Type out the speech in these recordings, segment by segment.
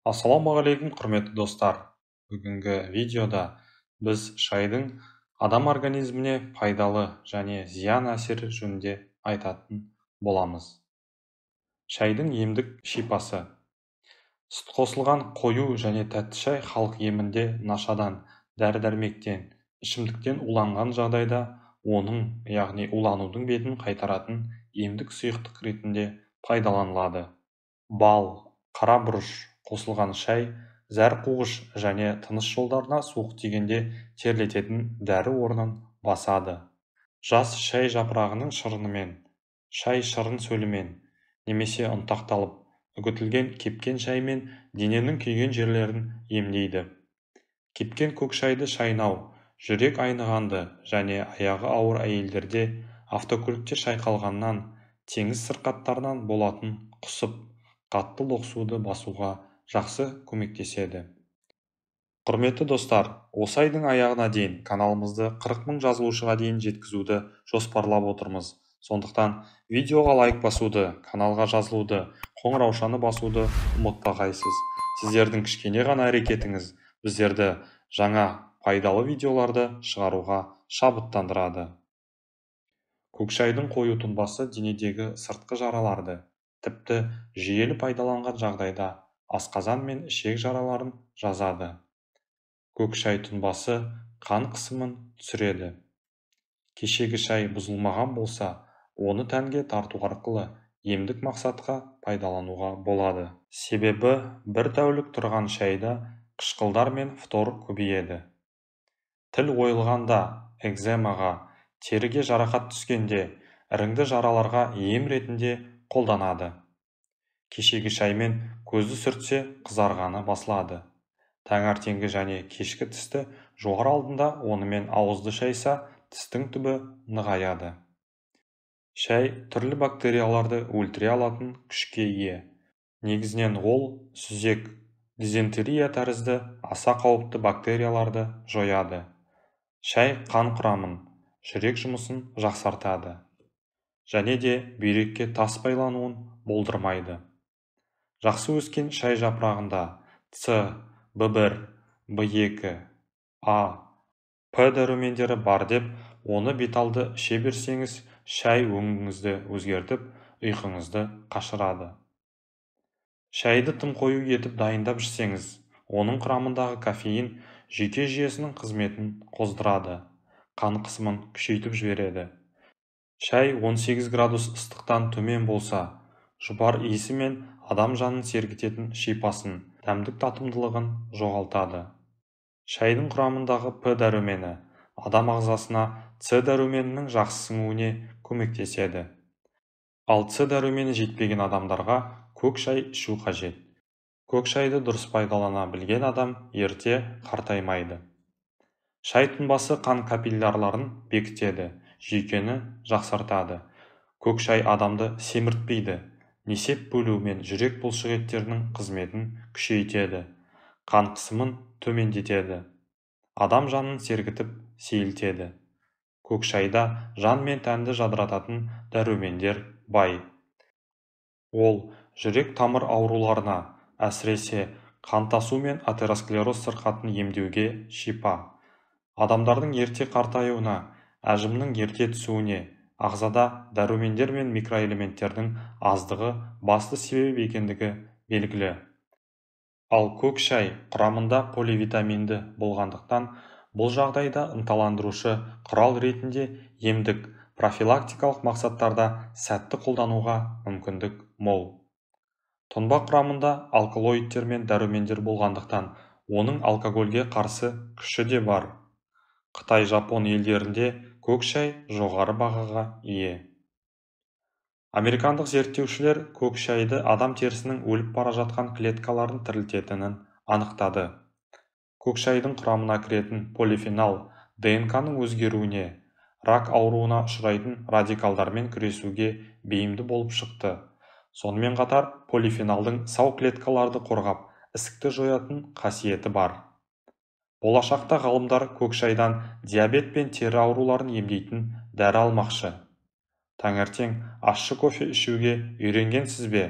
Ассалаумағалейкум, құрметті достар. Бүгінгі видеода біз шайдың адам организміне пайдалы және зиян әсері жөнінде айтатын боламыз. Шайдың емдік шипасы. Сүт қосылған қою және тәтті шай халық емінде нашадан, дәрі-дәрмектен, ішімдіктен уланған жағдайда оның, яғни уланудың бетін қайтаратын емдік сұйықтық ретінде пайдаланылады. Бал, қара бұрыш қосылған шай, зәр қуғыш және тыныс жолдарына суық тигенде терлететін дәрі орнын басады. Жас шай жапырағының шырынымен, шай шырын сөлімен, немесе ұнтақталып, үгітілген кепкен шаймен дененің күйген жерлерін емдейді. Кепкен көк шайды шайнау, жүрек айнығанды және аяғы ауыр әйелдерде, автокөлікте шайқалғаннан, теңіз сырқаттарынан болатын құсып, қатты лоқсуды басуға жақсы көмектеседі. Құрметті достар, осы айдың аяғына дейін каналымызды 40 000 жазылушыға дейін жеткізуді жоспарлап отырмыз. Сондықтан видеоға лайк басуды, каналға жазылуды, қоңыраушаны басуды ұмытпағайсыз. Сіздердің кішкене ғана әрекетіңіз біздерді жаңа пайдалы видеоларды шығаруға шабыттандырады. Көкшайдың қою тұнбасы денедегі сыртқы жараларды, тіпті жүйелі пайдаланған жағдайда асқазан мен ішек жараларын жазады. Көкшай тұнбасы қан қысымын түсіреді. Кешегі шай бұзылмаған болса, оны тәнге тарту арқылы емдік мақсатқа пайдалануға болады. Себебі бір тәулік тұрған шайда қышқылдар мен фтор көбейеді. Тіл ойылғанда, экземаға, теріге жарақат түскенде, іріңді жараларға ем ретінде қолданады. Кешегі шаймен көзді сүртсе қызарғаны басылады. Таңертеңгі және кешкі тісті жоғары алдында онымен ауызды шайса, тістің түбі нығаяды. Шай түрлі бактерияларды өлтіре алатын күшке ие. Негізінен ол сүзек, дизентерия тәрізді аса қауіпті бактерияларды жояды. Шай қан құрамын, жүрек жұмысын жақсартады. Және де бүйрекке тас байлануын болдырмайды. Жақсы өскен шай жапырағында С, В1, В2, А, П дәрумендері бар деп, оны беталды іше берсеңіз, шай өңіңізді өзгертіп, ұйқыңызды қашырады. Шайды тым қою етіп дайындап ішсеңіз, оның құрамындағы кофеин жүйке жүйесінің қызметін қоздырады, қан қысымын күшейтіп жібереді. Шай 18 градус ыстықтан төмен болса, жұпар иісі мен адам жанын сергітетін шипасын, дәмдік татымдылығын жоғалтады. Шайдың құрамындағы П дәрумені адам ағзасына С дәруменінің жақсы сіңуіне көмектеседі. Ал С дәрумені жетпеген адамдарға көк шай ішу қажет. Көк шайды дұрыс пайдалана білген адам ерте қартаймайды. Шай тұнбасы қан капиллярларын бекітеді, жүйкені жақсартады. Көк шай адамды семіртпейді, несеп бөлу мен жүрек бұлшық еттерінің қызметін күшейтеді, қан қысымын төмендетеді. Адам жанын сергітіп, сейілтеді. Көк шайда жан мен тәнді жадырататын дәрумендер бай. Ол жүрек тамыр ауруларына, әсіресе қан тасу мен атеросклероз сырқатын емдеуге шипа. Адамдардың ерте қартаюына, әжімнің ерте түсуіне, ағзада дәрумендер мен микроэлементтердің аздығы басты себеп екендігі белгілі. Ал көк шай құрамында поливитаминді болғандықтан, бұл жағдайда ынталандырушы құрал ретінде емдік, профилактикалық мақсаттарда сәтті қолдануға мүмкіндік мол. Тұнба құрамында алкалоидтер мен дәрумендер болғандықтан, оның алкогольге қарсы күші де бар. Қытай, Жапон елдерінде көк шай жоғары бағаға ие. Американдық зерттеушілер көк шайды адам терісінің өліп бара жатқан клеткаларын тірілтетінін анықтады. Көк шайдың құрамына кіретін полифенол ДНК-ның өзгеруіне, рак ауруына ұшырайтын радикалдармен күресуге бейімді болып шықты. Сонымен қатар полифенолдың сау клеткаларды қорғап, ісікті жоятын қасиеті бар. Болашақта ғалымдар көк шайдан диабет пен тері ауруларын емдейтін дәрі алмақшы. Таңертең ащы кофе ішуге үйренгенсіз бе?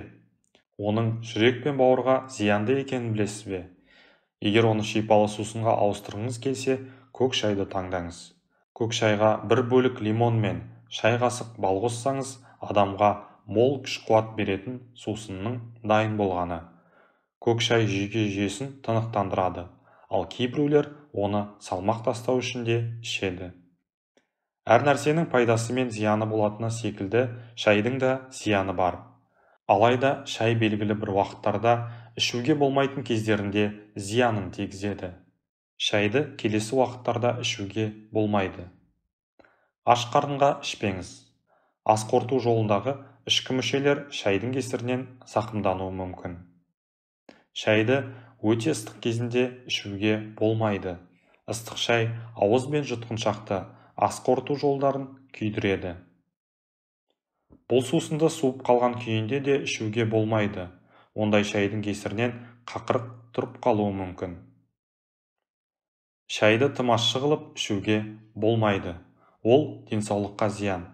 Оның жүрек пен бауырға зиянды екенін білесіз бе? Егер оны шипалы сусынға ауыстырғыңыз келсе, көк шайды таңдаңыз. Көк шайға 1 бөлік лимон мен шай қасық бал қоссаңыз, адамға мол күш-қуат беретін сусынның дайын болғаны. Көк шай жүйке жүйесін тынықтандырады, ал кейбіреулер оны салмақ тастау үшін де ішеді. Әр нәрсенің пайдасы мен зияны болатыны секілді, шайдың да зияны бар. Алайда шай белгілі бір уақыттарда ішуге болмайтын кездерінде зиянын тигізеді. Шайды келесі уақыттарда ішуге болмайды. Аш қарынға ішпеңіз. Ас қорыту жолындағы ішкі мүшелер шайдың кесірінен зақымдануы мүмкін. Шайды өте ыстық кезінде ішуге болмайды. Ыстық шай ауыз бен жұтқыншақты ас қорыту жолдарын күйдіреді. Бұл сусынды суып қалған күйінде де ішуге болмайды. Ондай шайдың кесірінен қақырық тұрып қалуы мүмкін. Шайды тым ащы қылып ішуге болмайды. Ол денсаулыққа зиян.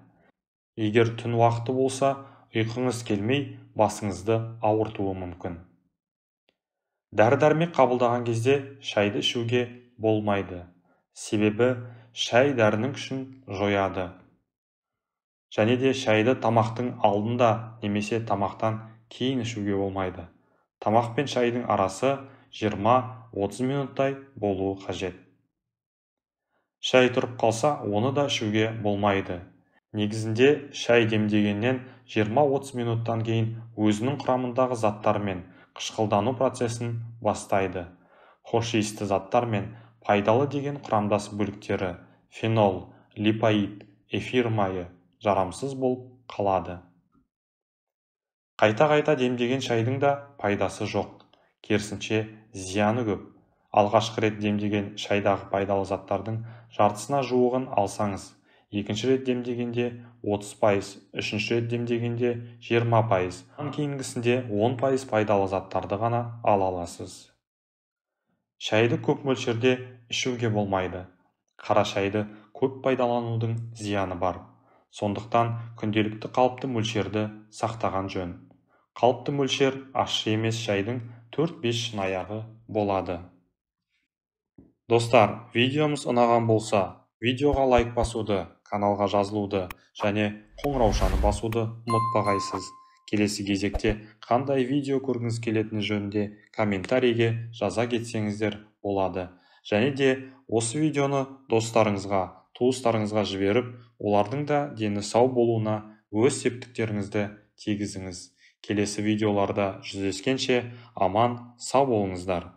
Егер түн уақыты болса, ұйқыңыз келмей, басыңызды ауыртуы мүмкін. Дәрі-дәрмек қабылдаған кезде шайды ішуге болмайды. Себебі шай дәрінің күшін жояды. Және де шайды тамақтың алдында немесе тамақтан кейін ішуге болмайды. Тамақ пен шайдың арасы 20-30 минуттай болуы қажет. Шай тұрып қалса, оны да ішуге болмайды. Негізінде шай демдегеннен 20-30 минуттан кейін өзінің құрамындағы заттармен қышқылдану процесін бастайды. Хош иісті заттар мен пайдалы деген құрамдас бөліктері фенол, липоид, эфир майы жарамсыз болып қалады. Қайта-қайта демдеген шайдың да пайдасы жоқ. Керісінше зияны көп. Алғашқы рет демдеген шайдағы пайдалы заттардың жартысына жуығын алсаңыз, екінші рет демдегенде 30%, үшінші рет демдегенде 20%, кейінгісінде 10% пайдалы заттарды ғана ала аласыз. Шайды көп мөлшерде ішуге болмайды. Қара шайды көп пайдаланудың зияны бар. Сондықтан күнделікті қалыпты мөлшерді сақтаған жөн. Қалыпты мөлшер ащы емес шайдың 4-5 шынаяғы болады. Достар, видеомыз ұнаған болса, видеоға лайк басуды, каналға жазылуды және қоңыраушаны басуды ұмытпағайсыз. Келесі кезекте қандай видео көргіңіз келетіні жөнінде комментарийге жаза кетсеңіздер болады. Және де осы видеоны достарыңызға, туыстарыңызға жіберіп, олардың да дені сау болуына өз септіктеріңізді тигізіңіз. Келесі видеоларда жүздескенше аман, сау болыңыздар.